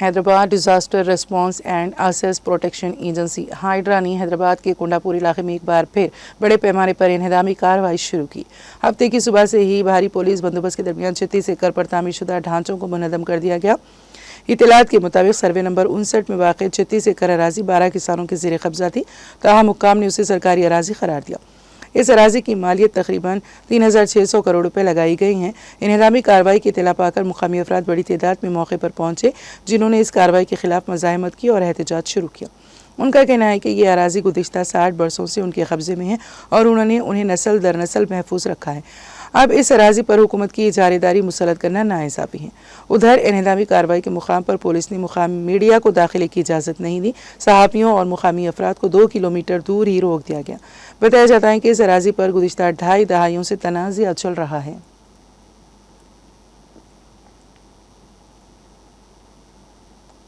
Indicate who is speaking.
Speaker 1: Hyderabad disaster response and اسیس protection agency HYDRAA نے حیدرآباد کے کونڈا پور علاقے میں ایک بار پھر بڑے پیمانے پر انہدامی کارروائی شروع کی۔ ہفتے کی صبح سے ہی بھاری پولیس بندوبست کے درمیان 36 ایکڑ پر تعمیر شدہ ڈھانچوں کو منہدم کر دیا گیا۔ اطلاعات کے مطابق سروے نمبر 59 میں واقع 36 ایکڑ اراضی 12 کسانوں کے زیر قبضہ تھی، تاہم حکام نے اسے سرکاری اراضی قرار دیا۔ اس اراضی کی مالیت تقریباً 3600 کروڑ روپے لگائی گئی ہیں۔ انہدامی کارروائی کی اطلاع پا کر مقامی افراد بڑی تعداد میں موقع پر پہنچے، جنہوں نے اس کارروائی کے خلاف مزاحمت کی اور احتجاج شروع کیا۔ ان کا کہنا ہے کہ یہ اراضی گزشتہ 60 برسوں سے ان کے قبضے میں ہے اور انہوں نے انہیں نسل در نسل محفوظ رکھا ہے۔ اب اس اراضی پر حکومت کی اجارہ داری مسلط کرنا ناانصافی ہے۔ ادھر انہدامی کارروائی کے مقام پر پولیس نے مقامی میڈیا کو داخلے کی اجازت نہیں دی۔ صحافیوں اور مقامی افراد کو 2 کلومیٹر دور ہی روک دیا گیا۔ بتایا جاتا ہے کہ اس اراضی پر گزشتہ 2.5 دہائیوں سے تنازعہ چل رہا ہے۔